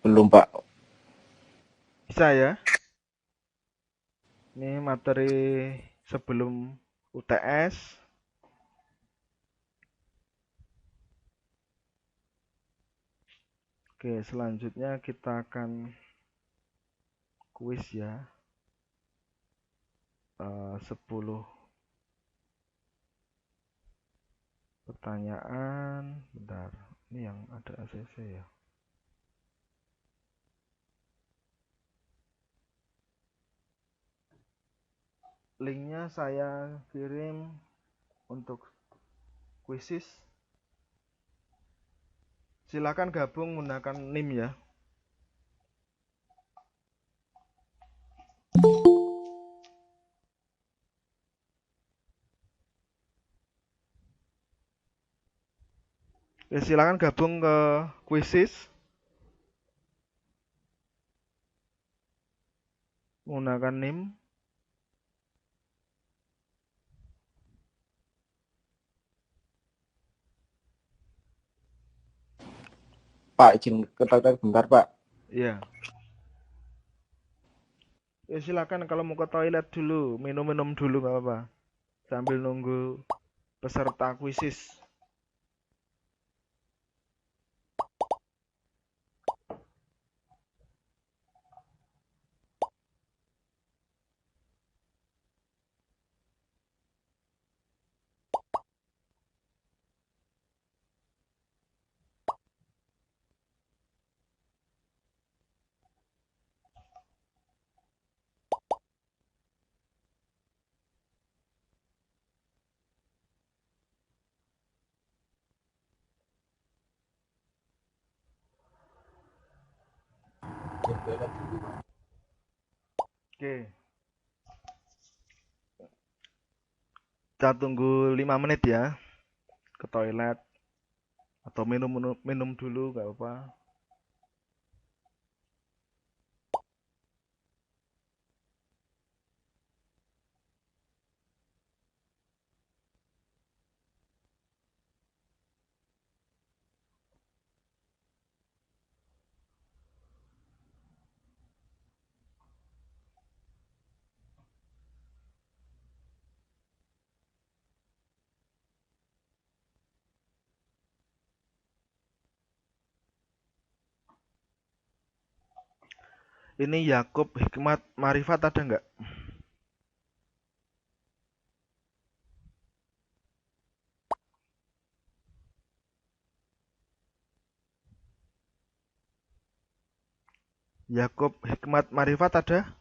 Belum, Pak. Bisa ya. Ini materi sebelum UTS. Oke, selanjutnya kita akan kuis ya. 10 pertanyaan. Bentar, ini yang ada ACC ya. Linknya saya kirim untuk kuisis. Silakan gabung menggunakan NIM ya. Ya, silakan gabung ke kuisis menggunakan NIM. Pak, izin ke toilet bentar, Pak. Iya. Ya silakan kalau mau ke toilet dulu, minum-minum dulu nggak apa-apa. Sambil nunggu peserta kuisis. Oke, kita tunggu 5 menit ya, ke toilet atau minum dulu nggak apa. Ini Yakub Hikmat Marifat ada nggak? Yakub Hikmat Marifat ada?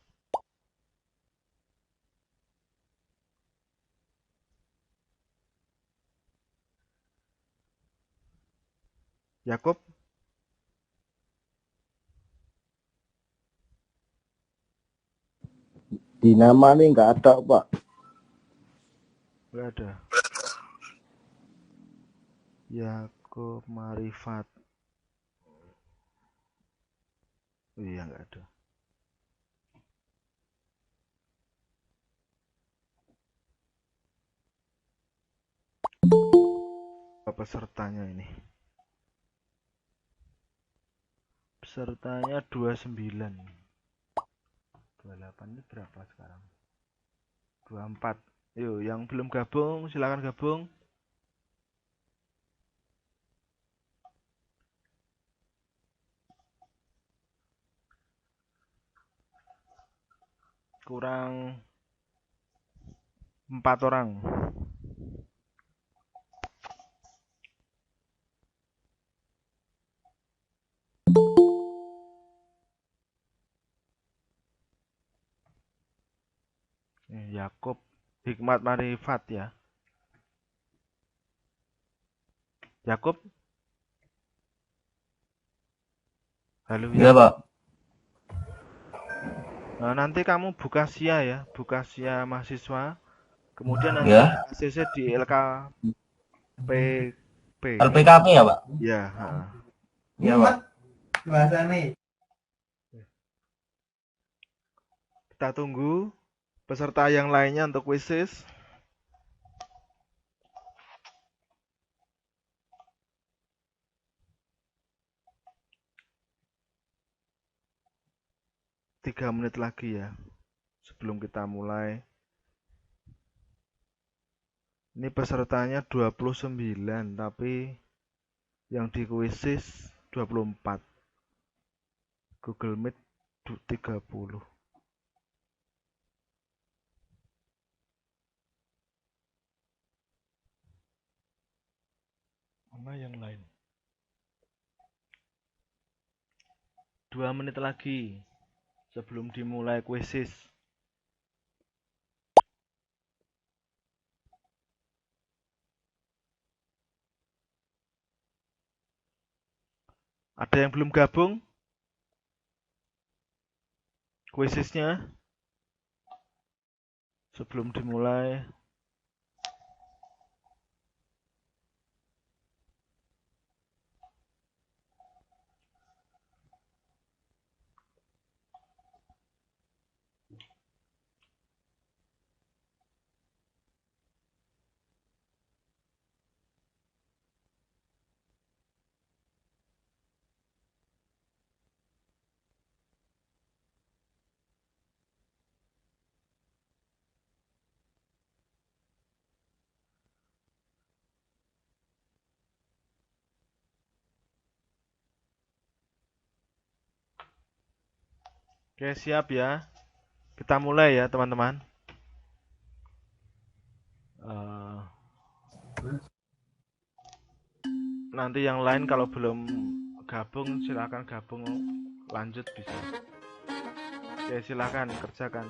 Yakub? Di nama nih nggak ada, Pak. Nggak ada. Yakub Marifat. Iya nggak ada. Apa pesertanya ini? Pesertanya 29. 28 ini berapa sekarang? 24. Yuk, yang belum gabung silakan gabung. Kurang 4 orang. Yakub Hikmat Marifat ya. Yakub? Halo Iya, ya. Pak. Nah, nanti kamu buka SIA ya, buka SIA mahasiswa. Kemudian nanti Ya. ACC di LKPP. LPKP ya, Pak? Ya, Iya, Pak. kita tunggu peserta yang lainnya untuk quizzes. Tiga menit lagi ya, sebelum kita mulai. Ini pesertanya 29, tapi yang di quizzes 24. Google Meet 30. Mana yang lain? 2 menit lagi sebelum dimulai quizzes. Ada yang belum gabung? Quizesnya sebelum dimulai. Oke, siap ya. Kita mulai ya, teman-teman. Nanti yang lain kalau belum gabung, silakan gabung, lanjut bisa. Oke, silakan kerjakan.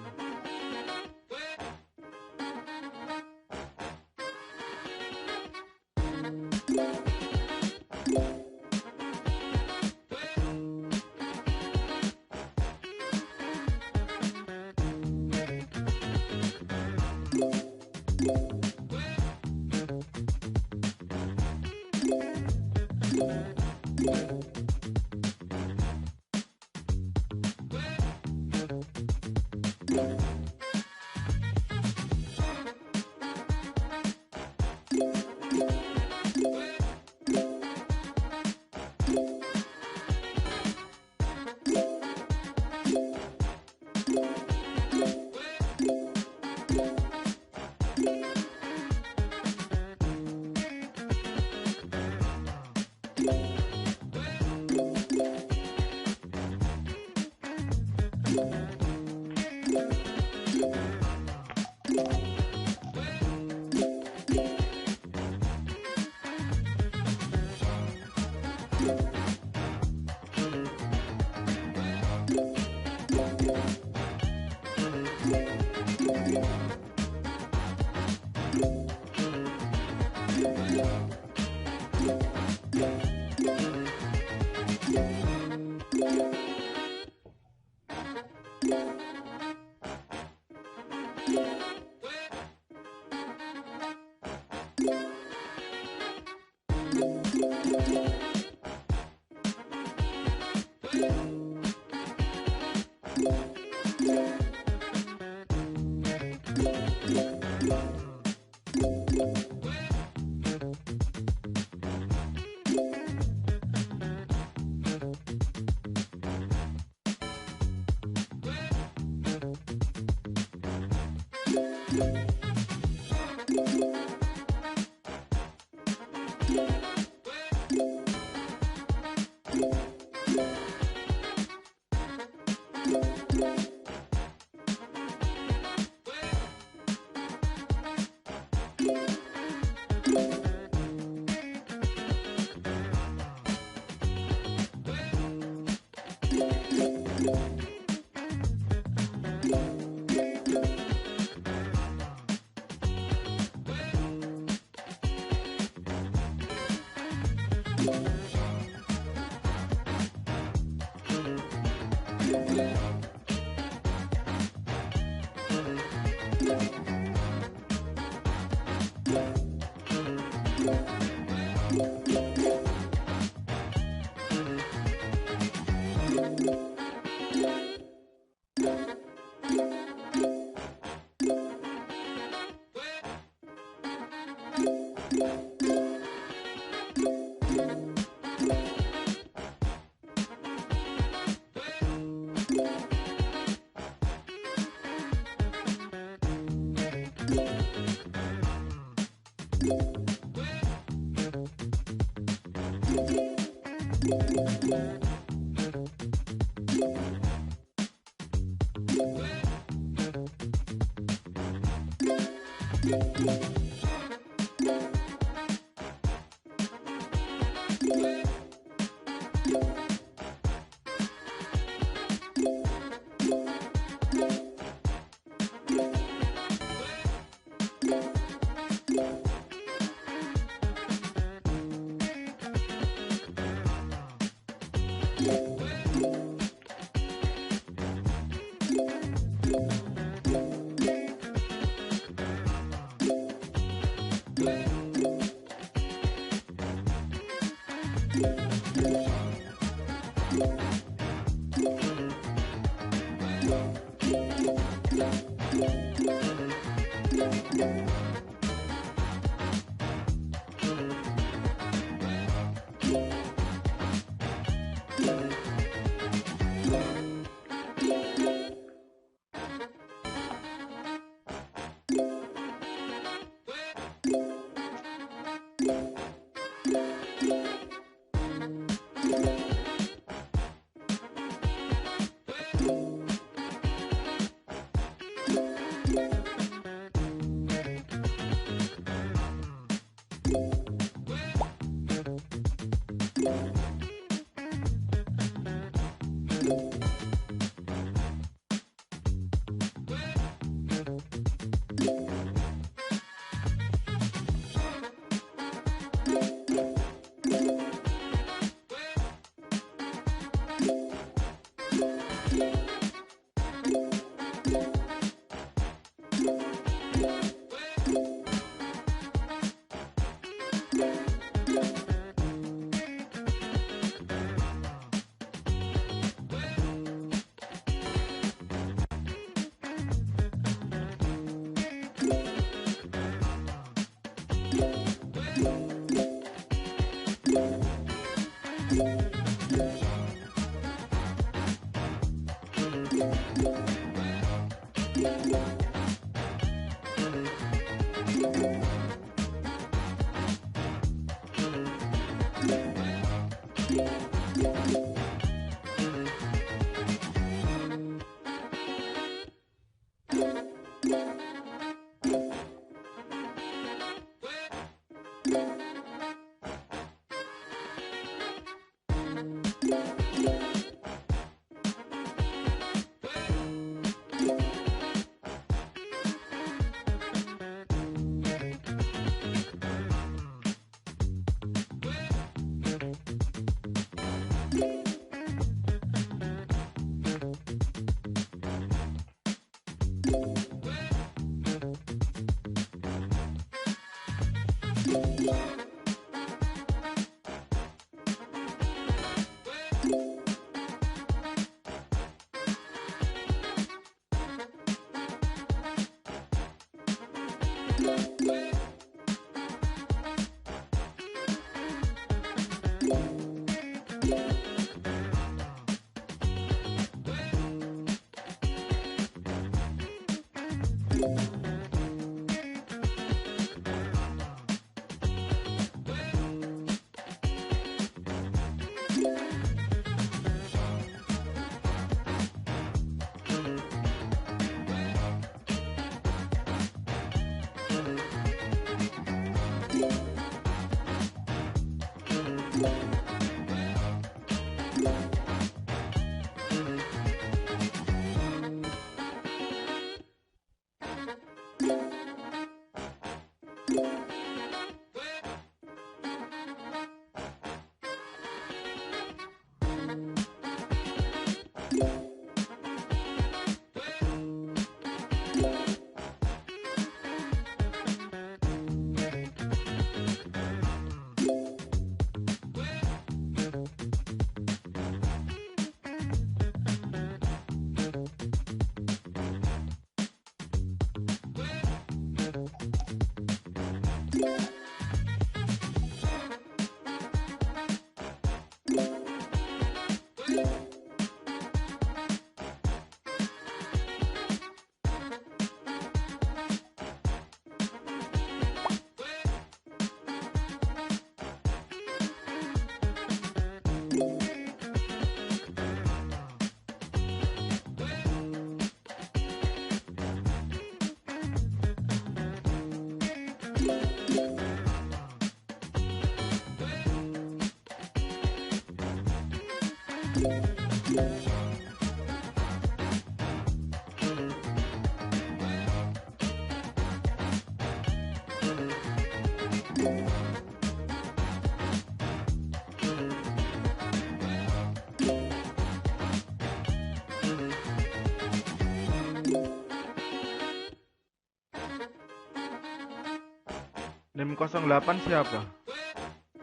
NIM 08 siapa?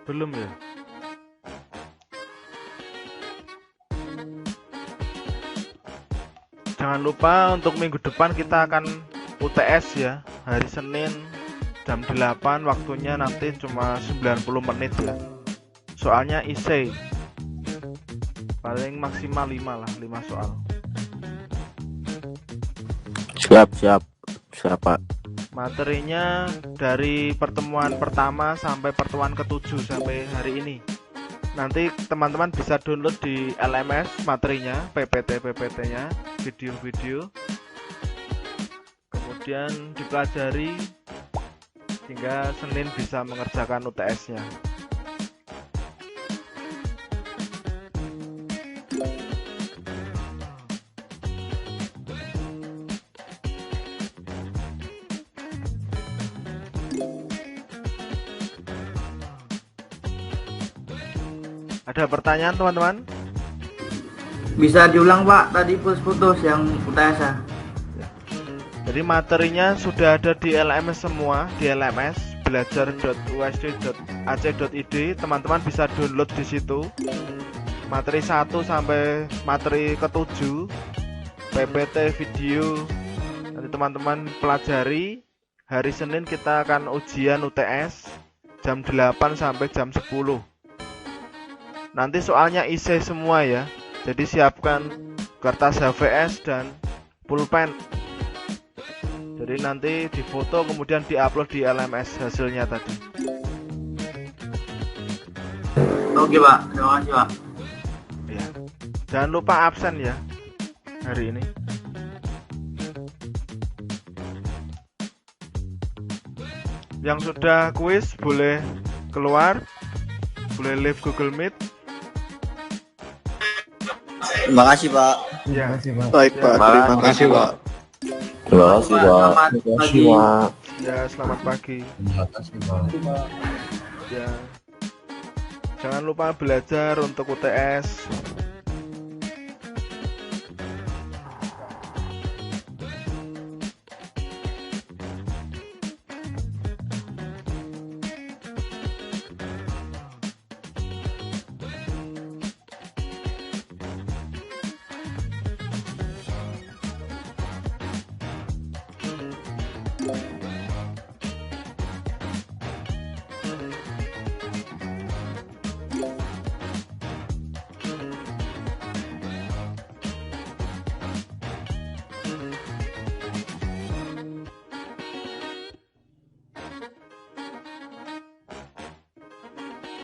Belum ya? Jangan lupa untuk minggu depan kita akan UTS ya, hari Senin jam 8, waktunya nanti cuma 90 menit ya. Soalnya essay paling maksimal 5 lah, 5 soal. Siap Pak. Materinya dari pertemuan pertama sampai pertemuan ke-7 sampai hari ini. Nanti teman-teman bisa download di LMS materinya, PPT-nya, video-video. Kemudian dipelajari hingga Senin bisa mengerjakan UTS-nya. Ada pertanyaan teman-teman? Bisa diulang Pak, tadi putus-putus yang UTS ya. Jadi materinya sudah ada di LMS semua, di LMS belajar.usd.ac.id. Teman-teman bisa download di situ. Materi 1 sampai materi ke-7, PPT video. Nanti teman-teman pelajari. Hari Senin kita akan ujian UTS jam 8 sampai jam 10. Nanti soalnya essay semua ya. Jadi siapkan kertas HVS dan pulpen. Jadi nanti difoto kemudian diupload di LMS hasilnya tadi. Oke Pak, terima kasih Pak. Ya. Jangan lupa absen ya hari ini. Yang sudah kuis boleh keluar, boleh leave Google Meet. Terima kasih Pak. Ya. Baik Pak, terima kasih Pak. Terima kasih Pak. Selamat pagi. Ya, selamat pagi. Terima kasih Pak. Ya. Jangan lupa belajar untuk UTS. Pak.